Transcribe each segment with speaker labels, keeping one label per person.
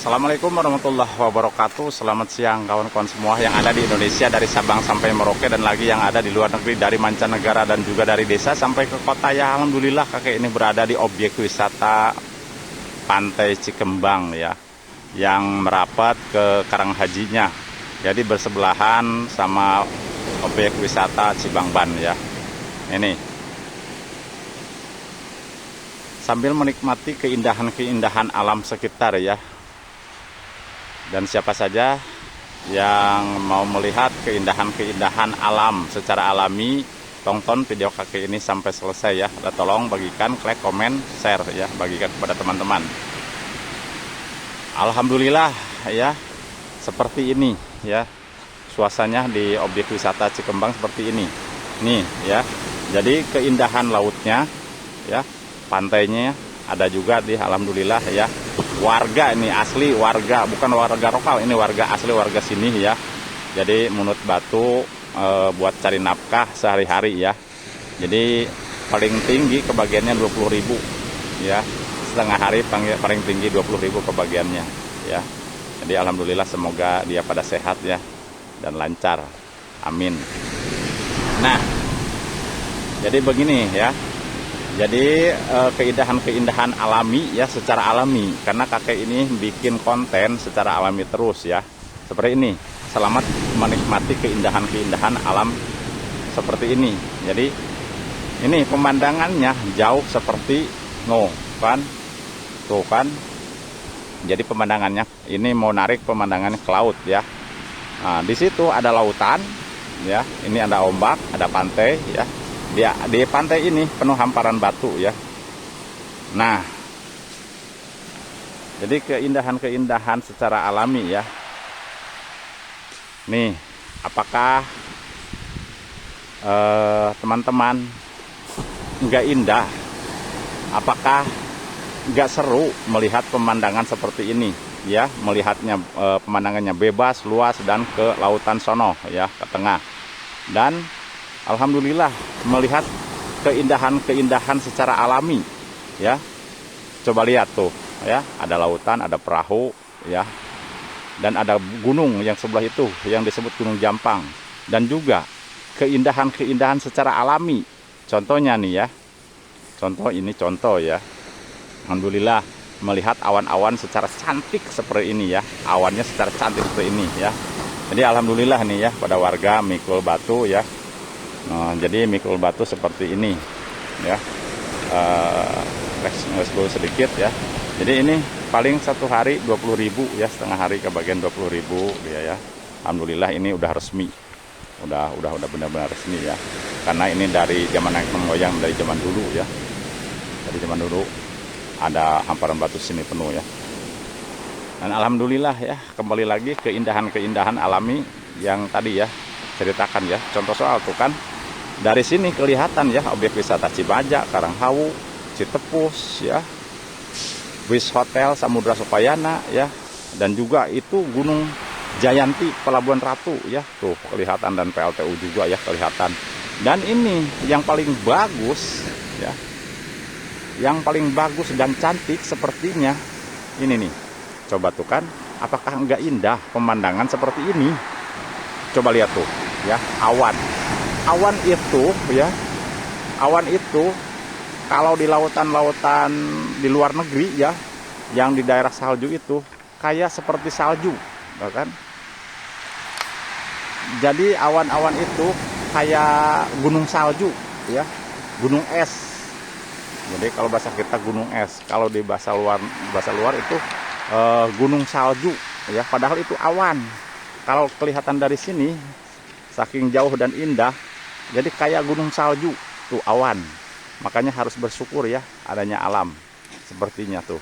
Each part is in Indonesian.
Speaker 1: Assalamualaikum warahmatullahi wabarakatuh. Selamat siang kawan-kawan semua yang ada di Indonesia, dari Sabang sampai Merauke, dan lagi yang ada di luar negeri, dari mancanegara dan juga dari desa sampai ke kota. Ya alhamdulillah kakek ini berada di objek wisata Pantai Cikembang ya, yang merapat ke Karanghajinya. Jadi bersebelahan sama objek wisata Cibangban ya. Ini sambil menikmati keindahan-keindahan alam sekitar ya. Dan siapa saja yang mau melihat keindahan-keindahan alam secara alami, tonton video kakek ini sampai selesai ya. Dan tolong bagikan, klik, komen, share ya, bagikan kepada teman-teman. Alhamdulillah ya, seperti ini ya suasananya di objek wisata Cikembang seperti ini. Nih ya. Jadi keindahan lautnya ya, pantainya ada juga di, alhamdulillah ya. Warga ini asli warga, bukan warga lokal, ini warga asli, warga sini ya. Jadi menurut batu buat cari nafkah sehari-hari ya. Jadi paling tinggi kebagiannya 20.000 ya. Setengah hari paling tinggi 20.000 kebagiannya ya. Jadi alhamdulillah, semoga dia pada sehat ya dan lancar. Amin. Nah, jadi begini ya. Jadi keindahan-keindahan alami ya, secara alami, karena kakek ini bikin konten secara alami terus ya. Seperti ini. Selamat menikmati keindahan-keindahan alam seperti ini. Jadi ini pemandangannya jauh seperti kan. Tuh kan. Jadi pemandangannya ini mau narik pemandangannya ke laut ya. Nah, di situ ada lautan ya. Ini ada ombak, ada pantai ya. Di pantai ini penuh hamparan batu ya. Nah, jadi keindahan-keindahan secara alami ya. Nih, apakah teman-teman nggak indah? Apakah nggak seru melihat pemandangan seperti ini ya? Melihatnya pemandangannya bebas, luas, dan ke lautan sono ya, ke tengah. Dan alhamdulillah melihat keindahan-keindahan secara alami ya. Coba lihat tuh ya, ada lautan, ada perahu ya. Dan ada gunung yang sebelah itu yang disebut Gunung Jampang. Dan juga keindahan-keindahan secara alami. Contohnya nih ya. Contoh ya. Alhamdulillah melihat awan-awan secara cantik seperti ini ya. Awannya secara cantik seperti ini ya. Jadi alhamdulillah nih ya, pada warga mikul batu ya. Nah, jadi mikul batu seperti ini ya. Dulu sedikit ya. Jadi ini paling satu hari 20.000 ya, setengah hari kebagian 20.000 dia ya. Alhamdulillah ini udah resmi, udah benar-benar resmi ya. Karena ini dari zaman nenek moyang, dari zaman dulu ya. Dari zaman dulu ada hamparan batu sini penuh ya. Dan alhamdulillah ya, kembali lagi keindahan-keindahan alami yang tadi ya ceritakan ya. Contoh soal tuh kan, dari sini kelihatan ya objek wisata Cibaja, Karanghawu, Citepus ya, Wis Hotel Samudra Supayana ya, dan juga itu Gunung Jayanti, Pelabuhan Ratu ya, tuh kelihatan, dan PLTU juga ya kelihatan. Dan ini yang paling bagus ya, yang paling bagus dan cantik sepertinya ini nih. Coba tuh kan, apakah enggak indah pemandangan seperti ini? Coba lihat tuh ya, awan itu ya, awan itu kalau di lautan-lautan di luar negeri ya, yang di daerah salju itu kayak seperti salju kan. Jadi awan-awan itu kayak gunung salju ya, gunung es. Jadi kalau bahasa kita gunung es, kalau di bahasa luar itu gunung salju ya, padahal itu awan. Kalau kelihatan dari sini saking jauh dan indah, jadi kayak gunung salju tuh awan. Makanya harus bersyukur ya adanya alam sepertinya tuh.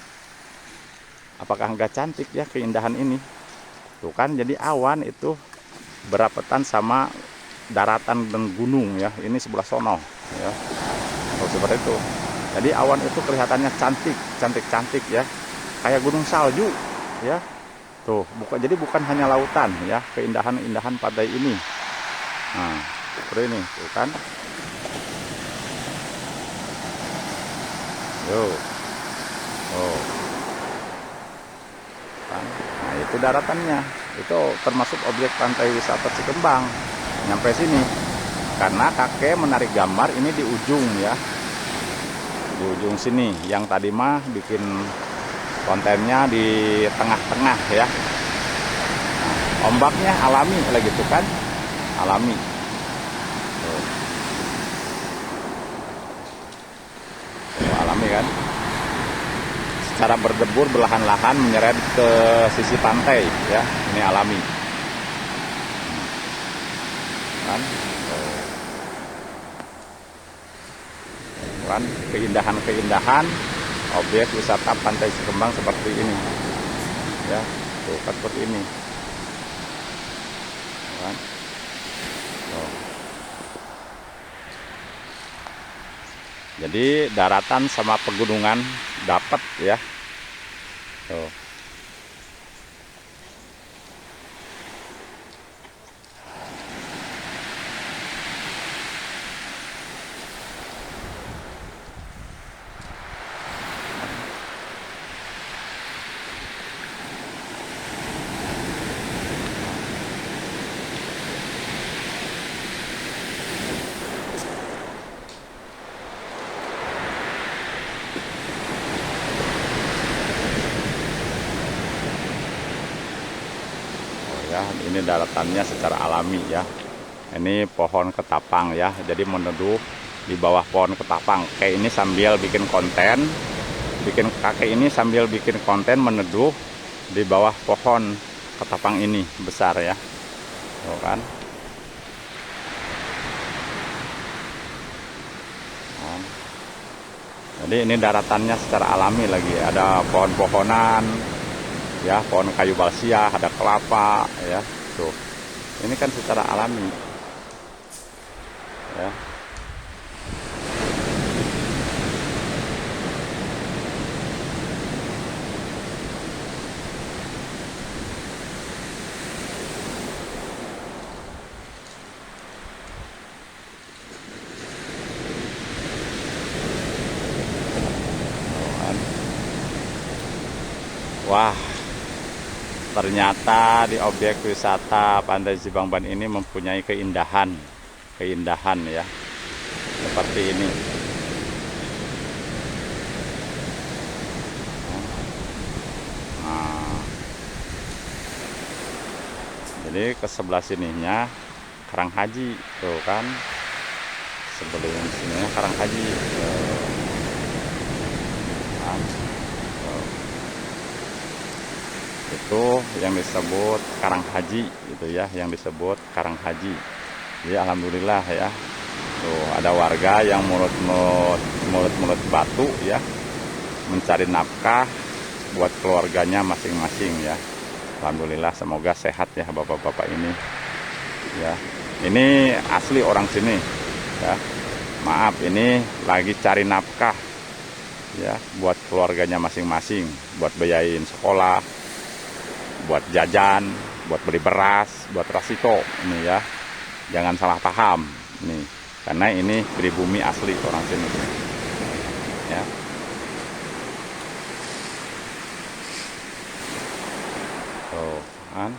Speaker 1: Apakah enggak cantik ya keindahan ini? Tuh kan, jadi awan itu berapatan sama daratan dan gunung ya. Ini sebelah sono ya. Oh, seperti itu. Jadi awan itu kelihatannya cantik ya. Kayak gunung salju ya. Tuh, jadi bukan hanya lautan ya, keindahan-keindahan pantai ini. Nah, seperti ini tuh kan. Yo. Oh. Kan? itu daratannya. Itu termasuk objek pantai wisata Cikembang. Nyampe sini. Karena kakek menarik gambar ini di ujung ya. Di ujung sini. Yang tadi mah bikin kontennya di tengah-tengah ya. Nah, ombaknya alami lagi gitu kan. Alami. Tuh. Tuh, alami kan. Secara berdebur belahan-lahan menyeret ke sisi pantai ya. Ini alami. Kan? Kan keindahan-keindahan objek wisata pantai Cikembang seperti ini ya, tuh kan seperti ini kan. Tuh. Jadi daratan sama pegunungan dapat ya. Tuh. Ya, ini daratannya secara alami ya. Ini pohon ketapang ya, jadi meneduh di bawah pohon ketapang. Kayak ini sambil bikin konten, kakek ini sambil bikin konten meneduh di bawah pohon ketapang ini besar ya. Tuh kan. Nah, jadi ini daratannya secara alami lagi. Ada pohon-pohonan ya, pohon kayu balsia, ada kelapa ya. Tuh. Ini kan secara alami. Ya. Wah, ternyata di objek wisata Pantai Cibangban ini mempunyai keindahan ya, seperti ini. Nah, jadi ke sebelah sininya Karang Haji, tuh kan, sebelum sininya Karang Haji. Itu yang disebut Karang Haji itu ya, yang disebut Karang Haji. Jadi alhamdulillah ya, tuh ada warga yang mulut batu ya, mencari nafkah buat keluarganya masing-masing ya. Alhamdulillah, semoga sehat ya bapak-bapak ini ya. Ini asli orang sini ya. Maaf, ini lagi cari nafkah ya buat keluarganya masing-masing, buat biayain sekolah, buat jajan, buat beli beras, buat resiko ini ya. Jangan salah paham nih, karena ini pribumi asli orang sini ya. Tuh kan.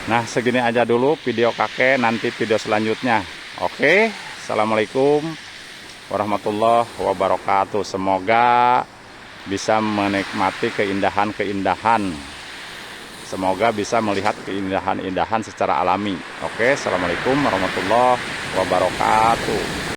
Speaker 1: Nah, segini aja dulu video kakek, nanti video selanjutnya. Oke, assalamualaikum warahmatullahi wabarakatuh. Semoga bisa menikmati keindahan-keindahan. Semoga bisa melihat keindahan-keindahan secara alami. Oke, assalamualaikum warahmatullahi wabarakatuh.